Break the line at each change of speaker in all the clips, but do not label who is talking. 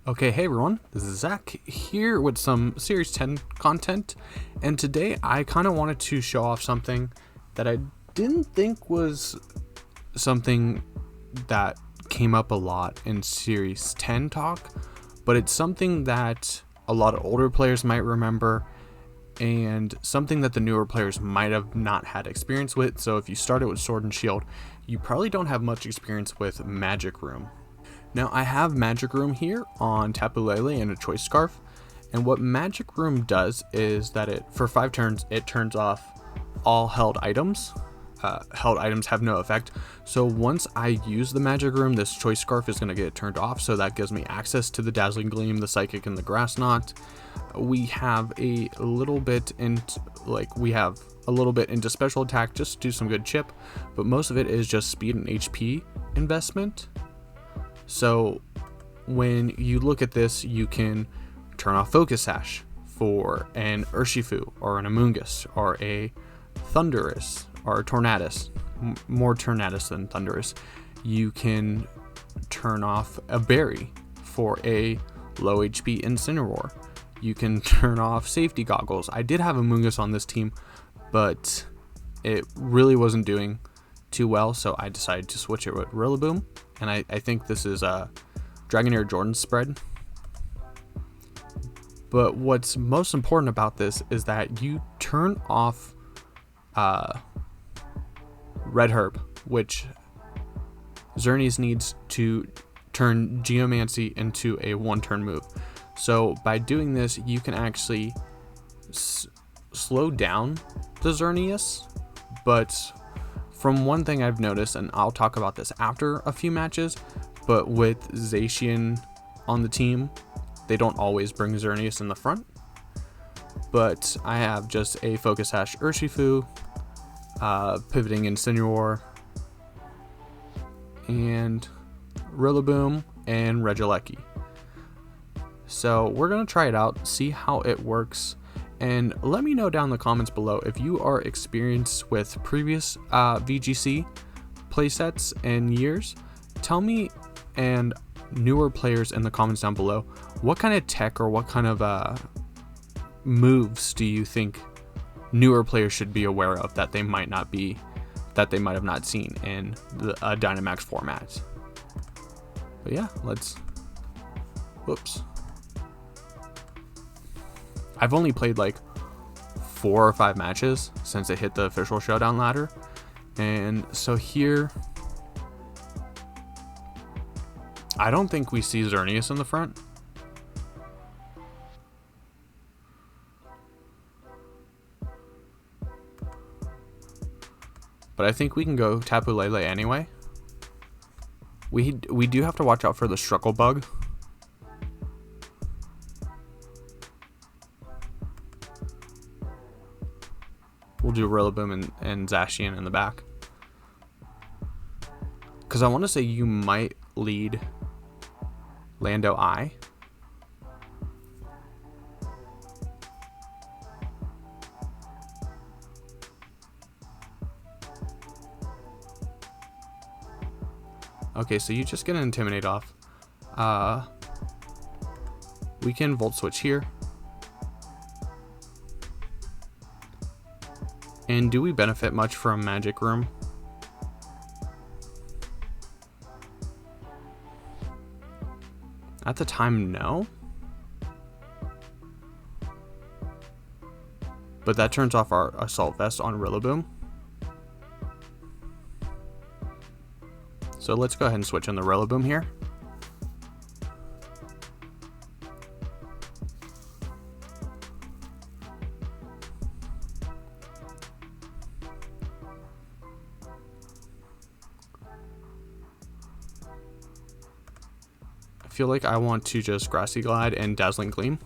Okay, hey everyone, this is Zach here with some Series 10 content, and today I kind of wanted to show off something that I didn't think was something that came up a lot in Series 10 talk, but it's something that a lot of older players might remember, and something that the newer players might have not had experience with. So if you started with Sword and Shield, you probably don't have much experience with Magic Room. Now I have Magic Room here on Tapu Lele and a Choice Scarf, and what Magic Room does is that for 5 turns it turns off all held items. Held items have no effect, so once I use the Magic Room, this Choice Scarf is going to get turned off, so that gives me access to the Dazzling Gleam, the Psychic, and the Grass Knot. We have a little bit into special attack just to do some good chip, but most of it is just speed and HP investment. So when you look at this, you can turn off Focus Sash for an Urshifu or an Amoonguss or a Thundurus or a Tornadus, more Tornadus than Thundurus. You can turn off a Berry for a low HP Incineroar. You can turn off Safety Goggles. I did have a Amoonguss on this team, but it really wasn't doing too well, so I decided to switch it with Rillaboom, and I think this is a DragonairJordan spread. But what's most important about this is that you turn off Red Herb, which Xerneas needs to turn Geomancy into a 1-turn move. So by doing this, you can actually slow down the Xerneas, but from one thing I've noticed, and I'll talk about this after a few matches, but with Zacian on the team, they don't always bring Xerneas in the front. But I have just a Focus Sash Urshifu, pivoting Incineroar, and Rillaboom, and Regieleki. So we're going to try it out, see how it works, and let me know down in the comments below if you are experienced with previous VGC playsets and years. Tell me, and newer players in the comments down below, what kind of tech or what kind of moves do you think newer players should be aware of that they might have not seen in the Dynamax format. But yeah, whoops. I've only played like 4 or 5 matches since it hit the official Showdown ladder, and so here I don't think we see Xerneas in the front. But I think we can go Tapu Lele anyway. We do have to watch out for the Struggle Bug. We'll do Rillaboom and Zacian in the back. Because I want to say you might lead Lando I. Okay, so you just get an Intimidate off. We can Volt Switch here. And do we benefit much from Magic Room? At the time, no. But that turns off our Assault Vest on Rillaboom. So let's go ahead and switch in the Rillaboom here. I feel like I want to just Grassy Glide and Dazzling Gleam.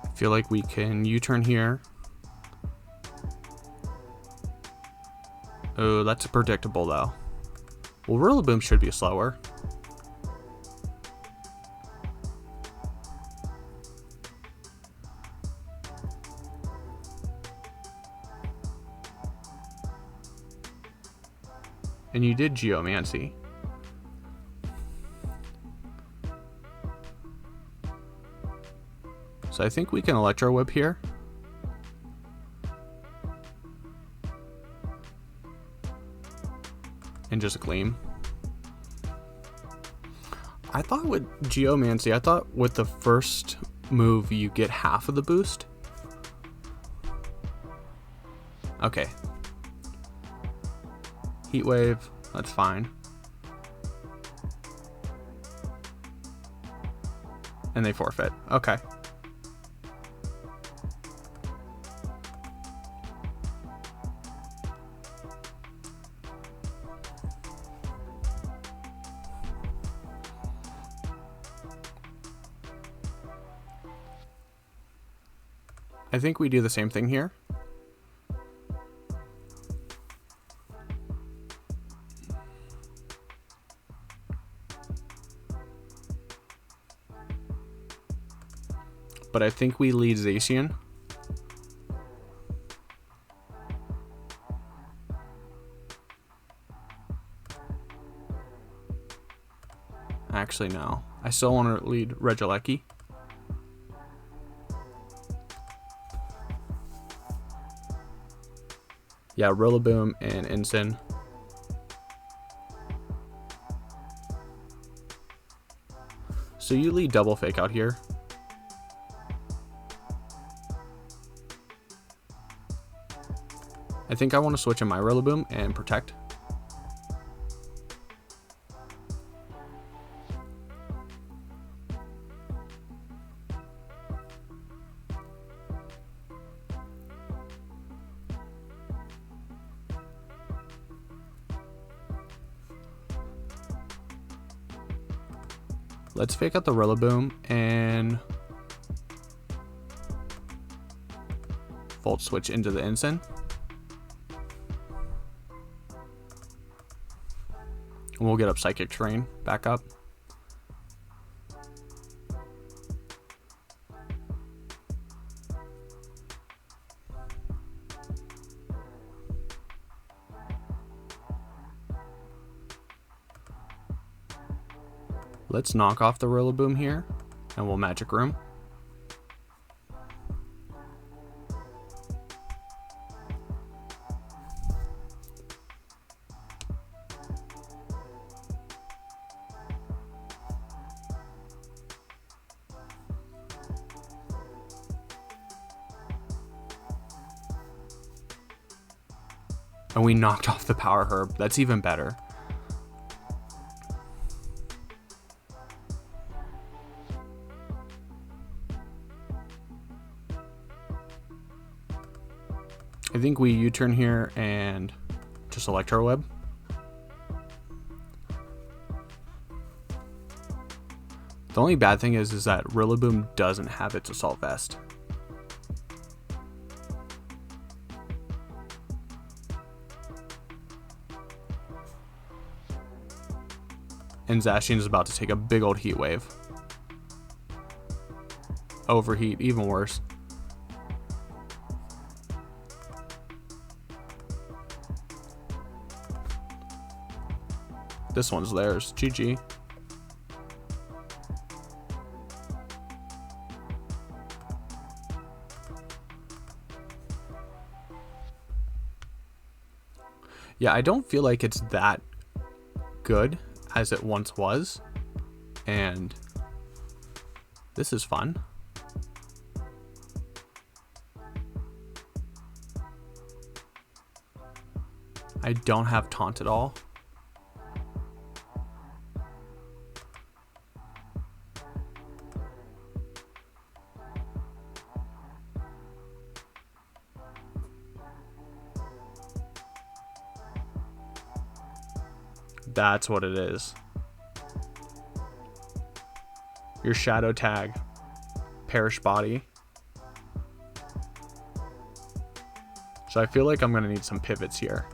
I feel like we can U-turn here. Oh, that's predictable though. Well, Rillaboom should be slower. And you did Geomancy. So I think we can Electro Whip here. And just Gleam. I thought with Geomancy, I thought with the first move you get half of the boost. Okay. Heat Wave, that's fine. And they forfeit. Okay. I think we do the same thing here. But I think we lead Zacian. Actually, no. I still want to lead Regieleki. Yeah, Rillaboom and Ensign. So you lead Double Fake out here. I think I want to switch in my Rillaboom and Protect. Let's fake out the Rillaboom and Volt Switch into the Ensign. And we'll get up Psychic Terrain back up. Let's knock off the Rillaboom here, and we'll Magic Room. And we knocked off the Power Herb. That's even better. I think we U-turn here and just Electro Web. The only bad thing is that Rillaboom doesn't have its Assault Vest. And Zacian is about to take a big old Heat Wave. Overheat, even worse. This one's theirs. GG. Yeah, I don't feel like it's that good as it once was. And this is fun. I don't have Taunt at all. That's what it is. Your Shadow Tag, Perish Body. So I feel like I'm going to need some pivots here.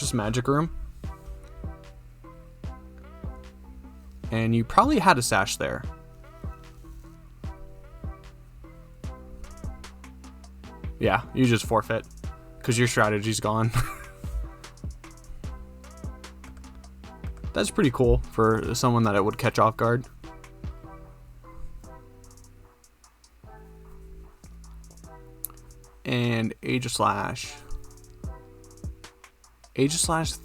purchase Magic Room. And you probably had a sash there. Yeah, you just forfeit because your strategy's gone. That's pretty cool for someone that it would catch off guard. And Aegislash. Aegislash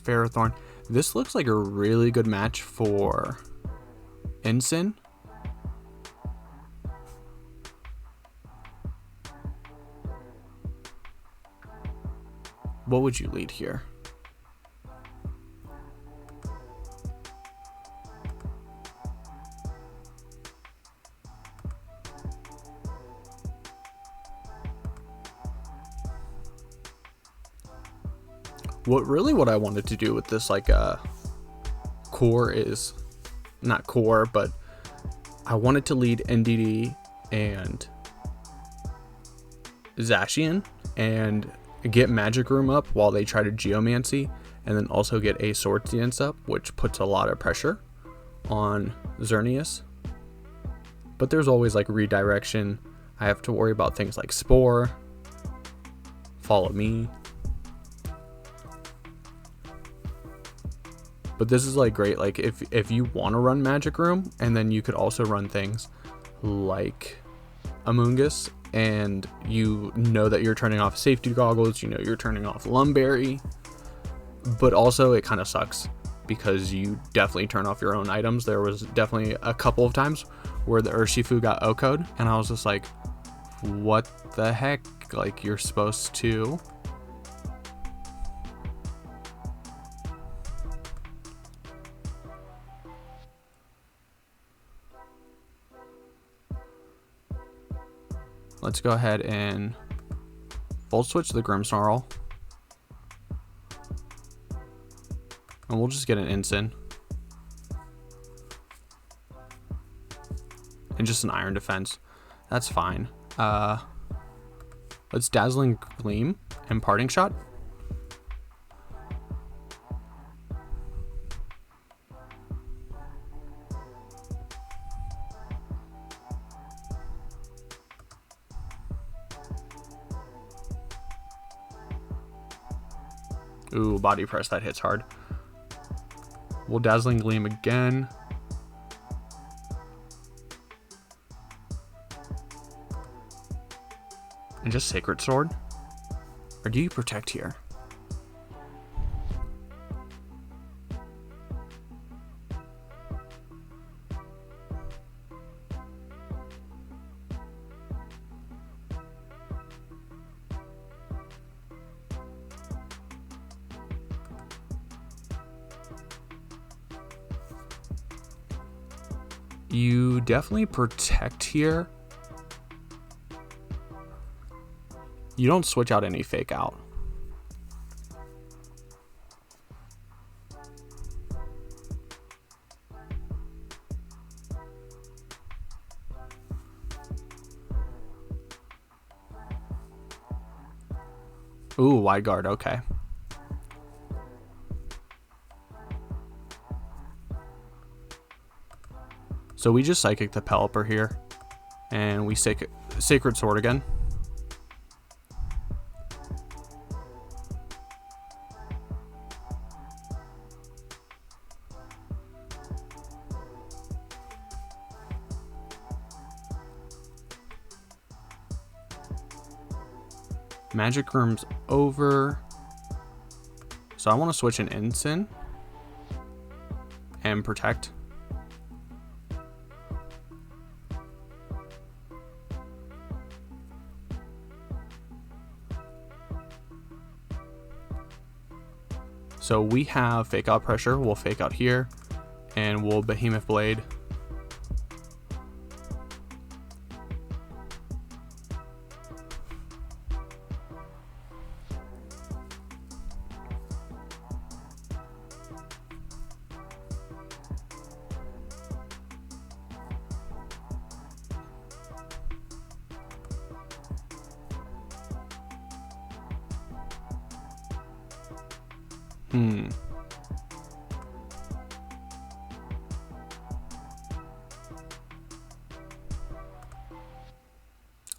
Ferrothorn. This looks like a really good match for Ensign. What would you lead here? What I wanted to do with this core is not core, but I wanted to lead NDD and Zacian and get Magic Room up while they try to Geomancy, and then also get a Sword Dance up, which puts a lot of pressure on Xerneas. But there's always like redirection. I have to worry about things like Spore, Follow Me. But this is like great, like if you want to run Magic Room, and then you could also run things like Amoonguss, and you know that you're turning off safety goggles, you know you're turning off Lumberry, but also it kind of sucks because you definitely turn off your own items. There was definitely a couple of times where the Urshifu got O-code, and I was just like, what the heck? Like, you're supposed to... Let's go ahead and Volt Switch the Grimmsnarl. And we'll just get an Ensign. And just an Iron Defense. That's fine. Let's Dazzling Gleam and Parting Shot. Ooh, Body Press, that hits hard. We'll Dazzling Gleam again. And just Sacred Sword? Or do you Protect here? You definitely Protect here. You don't switch out any Fake Out. Ooh, Wide Guard, okay. So we just Psychic the Pelipper here, and we Sacred Sword again. Magic Room's over. So I want to switch an Ensign and Protect. So we have Fake Out Pressure. We'll Fake Out here, and we'll Behemoth Blade.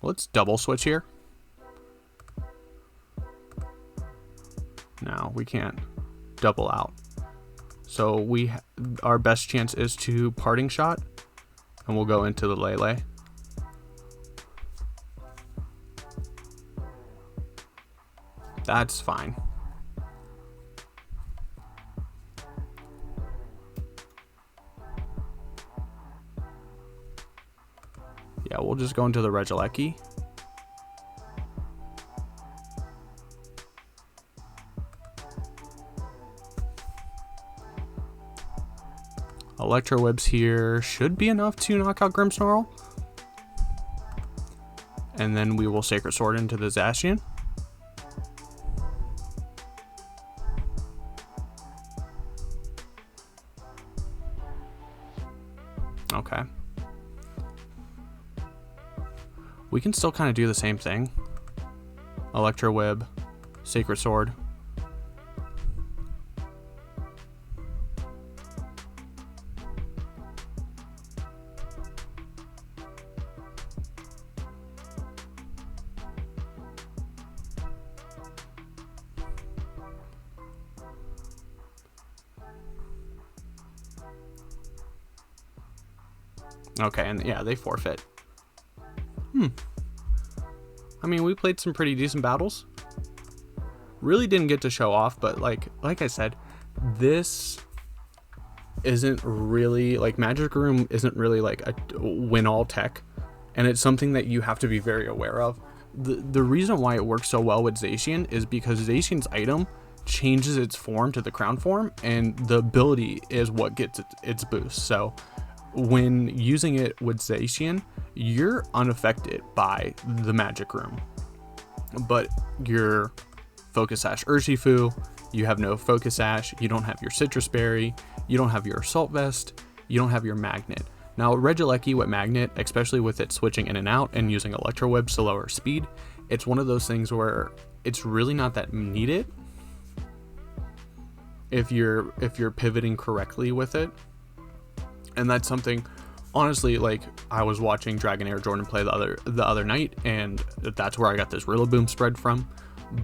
Let's double switch here. No, we can't double out. So our best chance is to parting shot, and we'll go into the Lele. That's fine. Yeah, we'll just go into the Regieleki. Electro Webs here should be enough to knock out Grimmsnarl. And then we will Sacred Sword into the Zacian. Okay. We can still kind of do the same thing. Electro Web, Sacred Sword. Okay, and yeah, they forfeit. I mean, we played some pretty decent battles. Really didn't get to show off, but like I said, this isn't really, like, Magic Room isn't really like a win-all tech, and it's something that you have to be very aware of. The reason why it works so well with Zacian is because Zacian's item changes its form to the crown form, and the ability is what gets its boost. So when using it with Zacian, you're unaffected by the Magic Room, but your Focus Sash Urshifu, you have no Focus Sash, you don't have your Citrus Berry, you don't have your Assault Vest, you don't have your Magnet. Now, Regieleki with Magnet, especially with it switching in and out and using Electro Webs to lower speed, it's one of those things where it's really not that needed if you're pivoting correctly with it. And that's something, honestly, like, I was watching DragonairJordan play the other night, and that's where I got this Rillaboom spread from,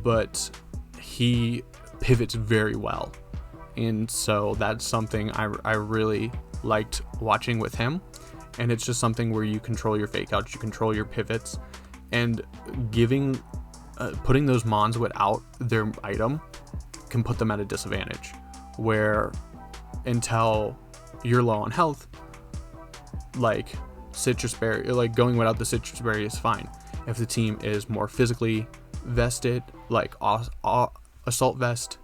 but he pivots very well, and so that's something I really liked watching with him. And it's just something where you control your fake outs, you control your pivots, and putting those mons without their item can put them at a disadvantage, where until you're low on health, like Citrus Berry, like going without the Citrus Berry is fine. If the team is more physically vested, like Assault Vest,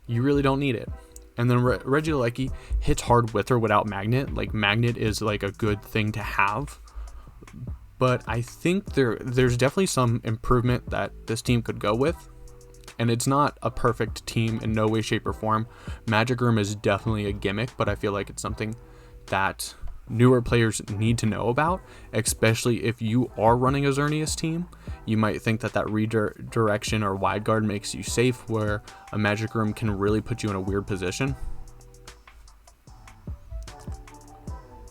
you really don't need it. And then Regieleki hits hard with or without Magnet. Like, Magnet is like a good thing to have, but I think there's definitely some improvement that this team could go with. And it's not a perfect team in no way, shape, or form. Magic Room is definitely a gimmick, but I feel like it's something that newer players need to know about, especially if you are running a Xerneas team. You might think that redirection or wide guard makes you safe, where a Magic Room can really put you in a weird position.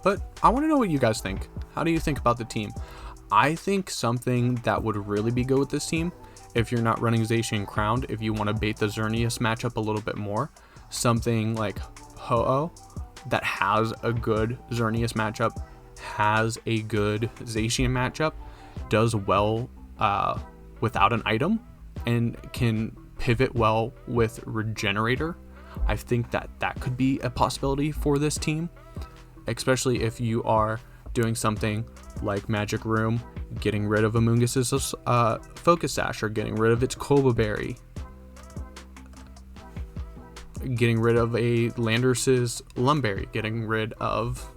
But I want to know what you guys think. How do you think about the team? I think something that would really be good with this team, if you're not running Zacian Crowned, if you want to bait the Xerneas matchup a little bit more, something like Ho-Oh that has a good Xerneas matchup, has a good Zacian matchup, does well without an item, and can pivot well with Regenerator. I think that could be a possibility for this team, especially if you are doing something like Magic Room, getting rid of Amoongus's Focus Sash, or getting rid of its Koba Berry, getting rid of a Landorus's Lumberry, getting rid of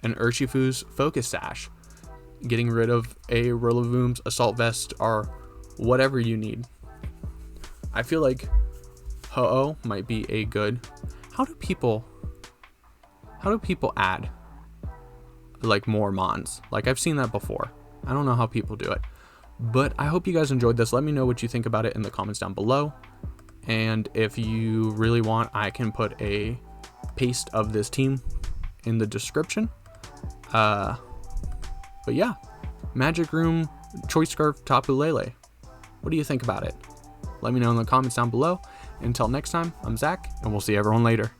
an Urshifu's Focus Sash, getting rid of a Rillaboom's Assault Vest, or whatever you need. I feel like Ho-Oh might be a good... How do people add like more mons? Like, I've seen that before. I don't know how people do it, but I hope you guys enjoyed this. Let me know what you think about it in the comments down below, And if you really want, I can put a paste of this team in the description. But yeah, Magic Room, Choice Scarf, Tapu Lele. What do you think about it? Let me know in the comments down below. Until next time, I'm Zach, and we'll see everyone later.